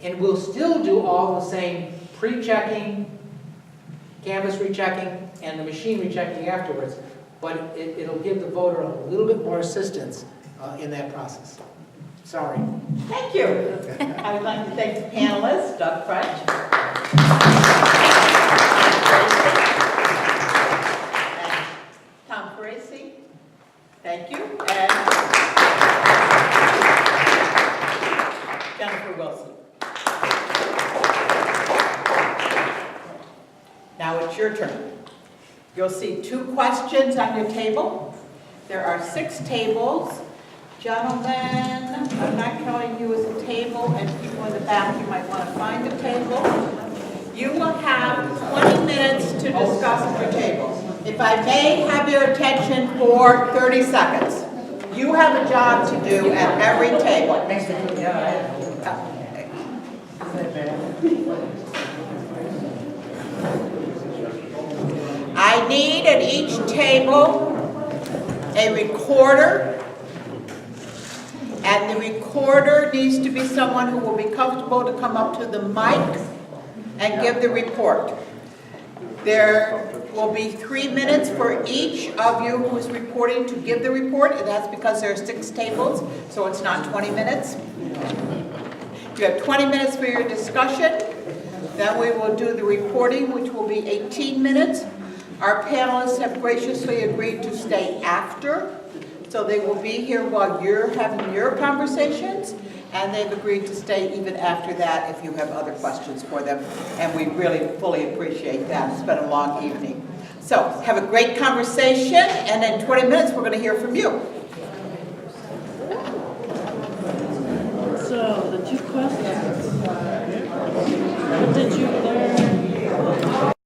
And we'll still do all the same pre-checking, canvas rechecking, and the machine rechecking afterwards, but it'll give the voter a little bit more assistance in that process. Sorry. Thank you. I would like to thank the panelists, Doug French, and Tom Parisi. Thank you. And Jennifer Wilson. Now it's your turn. You'll see 2 questions on your table. There are 6 tables. Gentlemen, I'm not telling you it's a table, and people in the back, you might want to find a table. You will have 20 minutes to discuss your table. If I may have your attention for 30 seconds. You have a job to do at every table. I need at each table a recorder. And the recorder needs to be someone who will be comfortable to come up to the mic and give the report. There will be 3 minutes for each of you who is reporting to give the report, and that's because there are 6 tables, so it's not 20 minutes. You have 20 minutes for your discussion. Then we will do the reporting, which will be 18 minutes. Our panelists have graciously agreed to stay after. So they will be here while you're having your conversations, and they've agreed to stay even after that if you have other questions for them. And we really fully appreciate that. It's been a long evening. So have a great conversation, and in 20 minutes we're going to hear from you. So the 2 questions. What did you learn?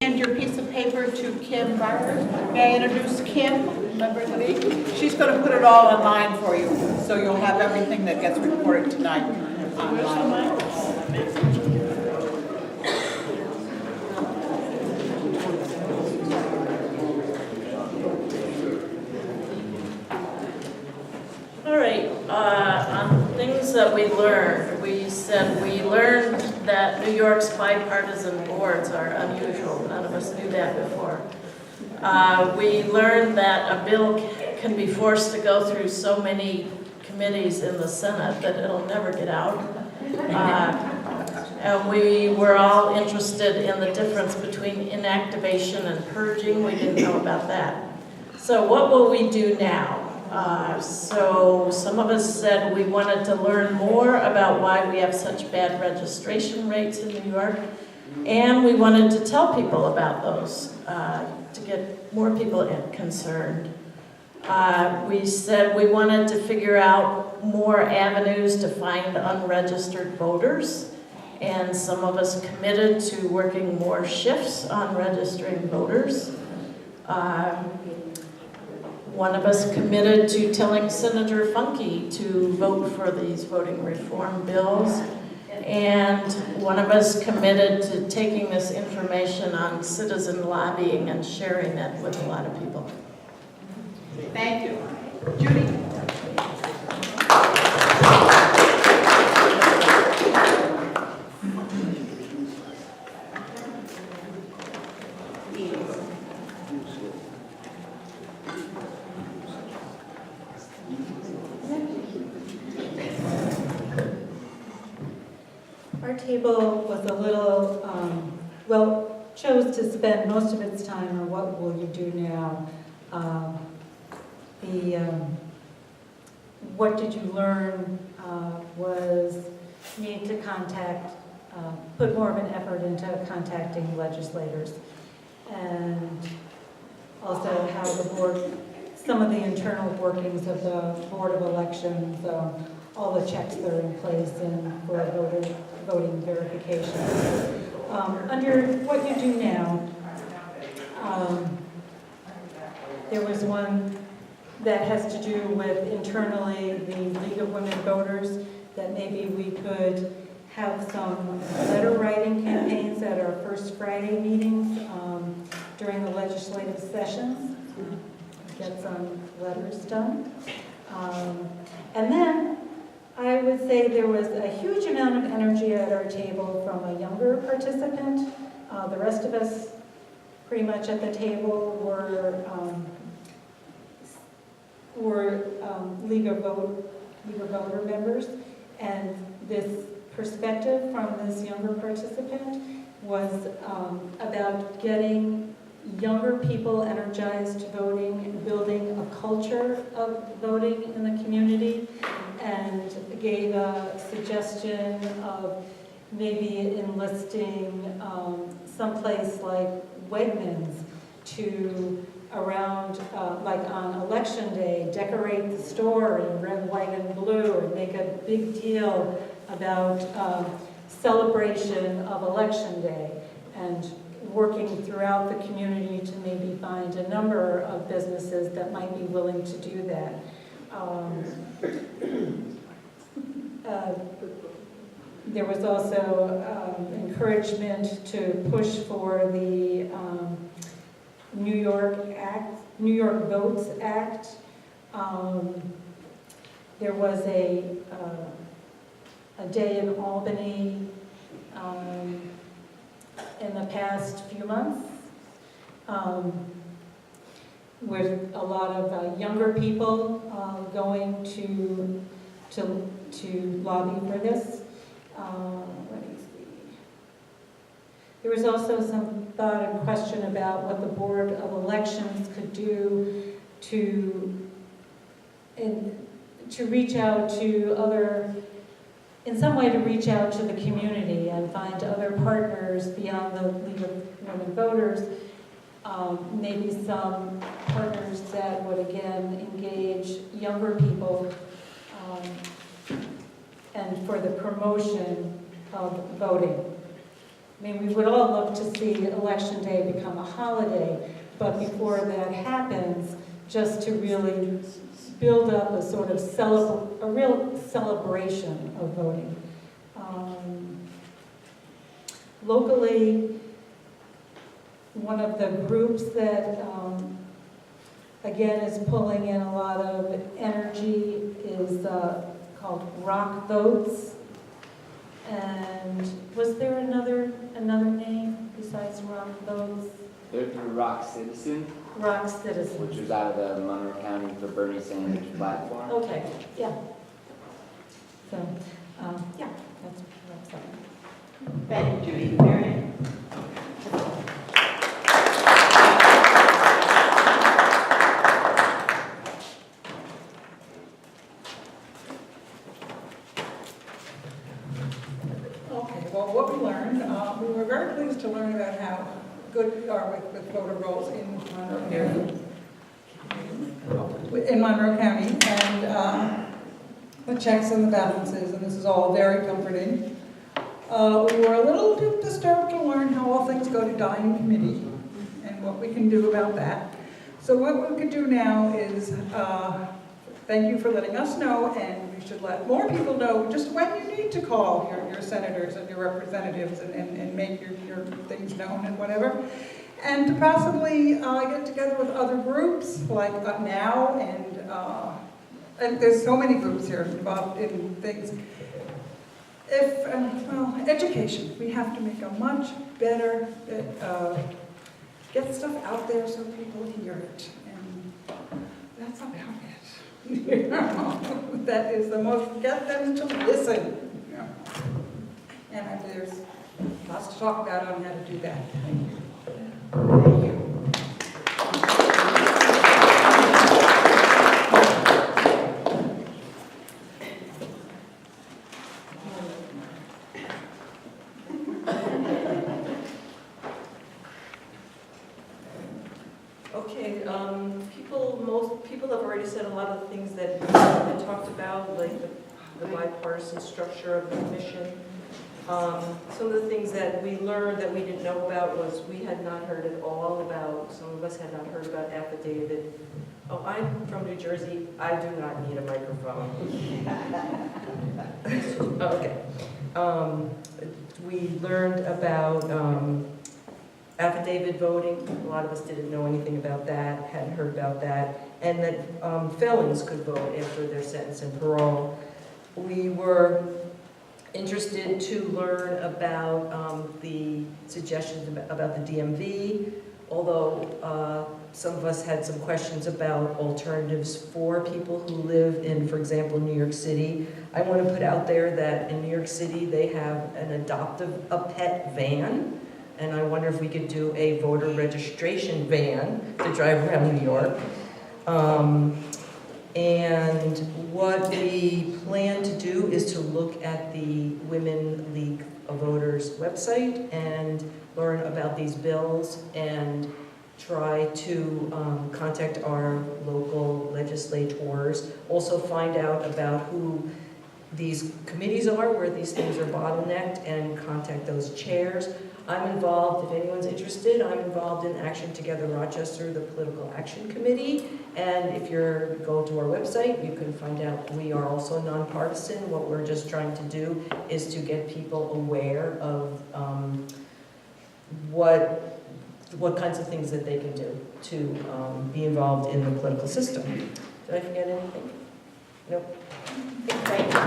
Hand your piece of paper to Kim Barber. May I introduce Kim? Remember me? She's going to put it all online for you, so you'll have everything that gets reported tonight online. All right, on things that we learned, we learned that New York's bipartisan boards are unusual. None of us knew that before. We learned that a bill can be forced to go through so many committees in the Senate that it'll never get out. And we were all interested in the difference between inactivation and purging. We didn't know about that. So what will we do now? So some of us said we wanted to learn more about why we have such bad registration rates in New York, and we wanted to tell people about those to get more people concerned. We said we wanted to figure out more avenues to find unregistered voters, and some of us committed to working more shifts on registering voters. One of us committed to telling Senator Funke to vote for these voting reform bills. And one of us committed to taking this information on citizen lobbying and sharing it with a lot of people. Thank you. Judy? Our table was a little, chose to spend most of its time on what will you do now. What did you learn was need to contact, put more of an effort into contacting legislators, and also how the board, some of the internal workings of the Board of Elections, all the checks that are in place for voting verification. Under what you do now, there was one that has to do with internally the League of Women Voters, that maybe we could have some letter writing campaigns at our first Friday meetings during the legislative sessions, get some letters done. And then I would say there was a huge amount of energy at our table from a younger participant. The rest of us, pretty much at the table, were League of Voter members, and this perspective from this younger participant was about getting younger people energized voting, building a culture of voting in the community, and gave a suggestion of maybe enlisting someplace like Wegmans to around, like on election day, decorate the store in red, white, and blue, and make a big deal about celebration of election day, and working throughout the community to maybe find a number of businesses that might be willing to do that. There was also encouragement to push for the New York Votes Act. There was a day in Albany in the past few months with a lot of younger people going to lobby for this. Let me see. There was also some thought and question about what the Board of Elections could do to reach out to other, in some way to reach out to the community and find other partners beyond the League of Women Voters, maybe some partners that would again engage younger people and for the promotion of voting. I mean, we would all love to see Election Day become a holiday, but before that happens, just to really build up a sort of a real celebration of voting. Locally, one of the groups that, again, is pulling in a lot of energy is called Rock Votes. And was there another name besides Rock Votes? There's the Rock Citizen, Rock Citizen. which was out of the Monroe County for Bernie Sanders platform. Okay, yeah. So, yeah, that's all. Thank you, Judy. Marion? Okay, well, what we learned, we were very pleased to learn about how good we are with voter rolls in Monroe County. In Monroe County, and the checks and the balances, and this is all very comforting. We were a little bit disturbed to learn how all things go to dying committee and what we can do about that. So what we could do now is, thank you for letting us know, and we should let more people know just when you need to call your senators and your representatives and make your things known and whatever. And to possibly get together with other groups like NOW and there's so many groups here involved in things. Well, education. We have to make a much better, get stuff out there so people hear it. And that's about it. You know, that is the most, get them to listen. You know. And there's lots to talk about on how to do that. Thank you. Thank you. Okay, most people have already said a lot of the things that have been talked about, like the bipartisan structure of the commission. Some of the things that we learned that we didn't know about was we had not heard at all about, some of us had not heard about affidavit. Oh, I'm from New Jersey, I do not need a microphone. Okay. We learned about affidavit voting. A lot of us didn't know anything about that, hadn't heard about that, and that felons could vote after their sentence and parole. We were interested to learn about the suggestions about the DMV, although some of us had some questions about alternatives for people who live in, for example, New York City. I want to put out there that in New York City, they have a pet van, and I wonder if we could do a voter registration van to drive around New York. And what we plan to do is to look at the Women League of Voters website and learn about these bills and try to contact our local legislators, also find out about who these committees are, where these things are bottlenecked, and contact those chairs. I'm involved, if anyone's interested, I'm involved in Action Together Rochester, the Political Action Committee. And if you go to our website, you can find out we are also nonpartisan. What we're just trying to do is to get people aware of what kinds of things that they can do to be involved in the political system. Did I forget anything? Nope. Thank you.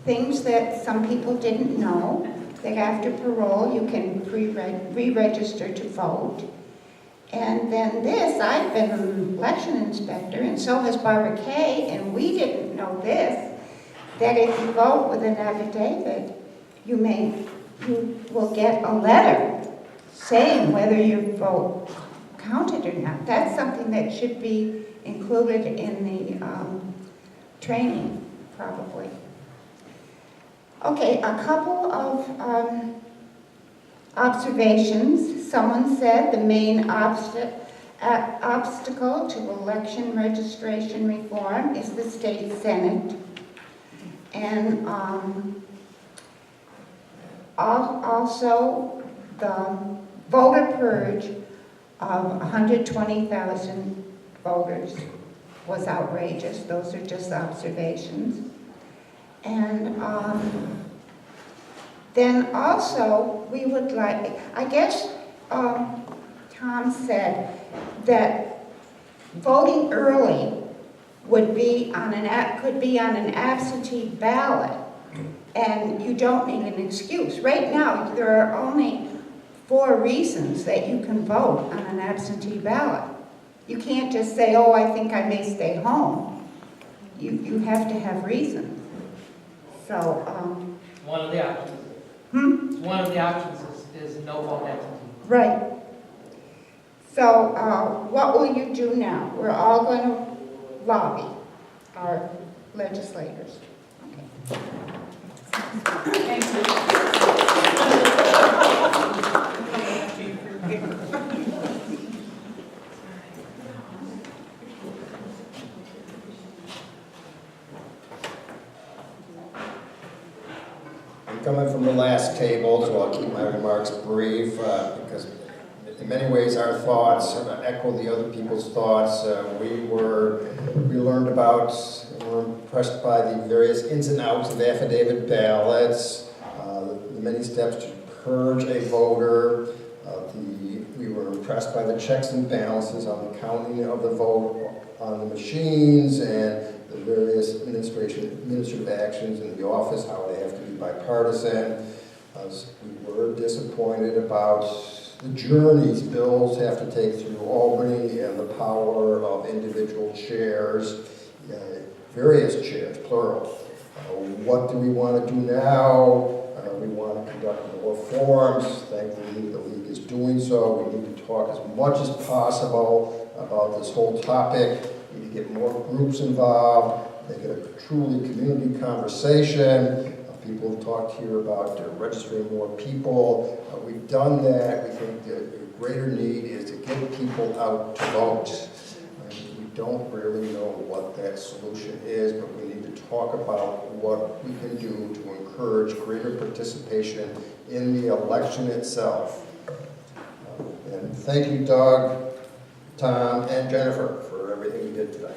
Things that some people didn't know, that after parole you can re-register to vote. And then this, I've been an election inspector, and so has Barbara Kay, and we didn't know this, that if you vote with an affidavit, you will get a letter saying whether your vote counted or not. That's something that should be included in the training, probably. Okay, a couple of observations. Someone said the main obstacle to election registration reform is the state senate. And also the voter purge of 120,000 voters was outrageous. Those are just observations. And then also, we would like, I guess Tom said that voting early would be on could be on an absentee ballot, and you don't need an excuse. Right now, there are only 4 reasons that you can vote on an absentee ballot. You can't just say, oh, I think I may stay home. You have to have reasons. So, One of the options. One of the options is no vote absentee. Right. So, what will you do now? We're all going to lobby our legislators. Okay. Thank Coming from the last table, so I'll keep my remarks brief, because in many ways our thoughts echo the other people's thoughts. We learned about, were impressed by the various ins and outs of affidavit ballots, the many steps to purge a voter. We were impressed by the checks and balances on the counting of the vote on the machines and the various administrative actions in the office, how they have to be bipartisan. We were disappointed about the journeys bills have to take through Albany and the power of individual chairs, various chairs, plural. What do we want to do now? We want to conduct more forums. Thankfully, the League is doing so. We need to talk as much as possible about this whole topic. We need to get more groups involved, make it a truly community conversation. People have talked here about registering more people. We've done that. We think the greater need is to get people out to vote. We don't really know what that solution is, but we need to talk about what we can do to encourage greater participation in the election itself. And thank you, Doug, Tom, and Jennifer for everything you did today.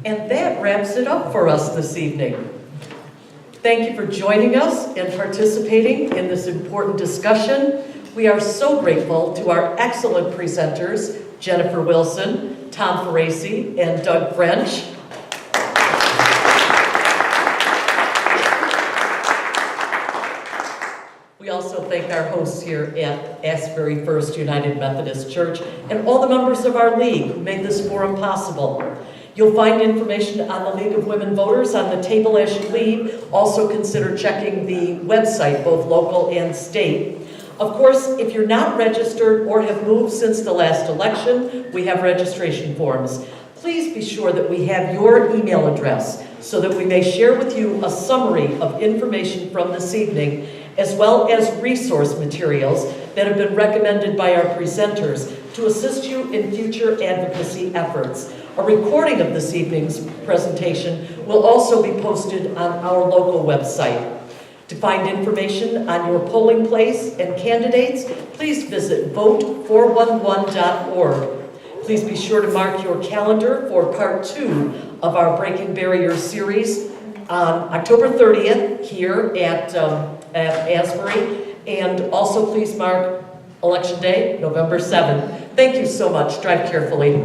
And that wraps it up for us this evening. Thank you for joining us and participating in this important discussion. We are so grateful to our excellent presenters, Jennifer Wilson, Tom Ferraci, and Doug French. We also thank our hosts here at Asbury First United Methodist Church and all the members of our league who made this forum possible. You'll find information on the League of Women Voters on the table as you leave. Also consider checking the website, both local and state. Of course, if you're not registered or have moved since the last election, we have registration forms. Please be sure that we have your email address so that we may share with you a summary of information from this evening, as well as resource materials that have been recommended by our presenters to assist you in future advocacy efforts. A recording of this evening's presentation will also be posted on our local website. To find information on your polling place and candidates, please visit vote411.org. Please be sure to mark your calendar for part 2 of our Breaking Barriers series on October 30th here at Asbury. And also please mark Election Day, November 7th. Thank you so much. Drive carefully.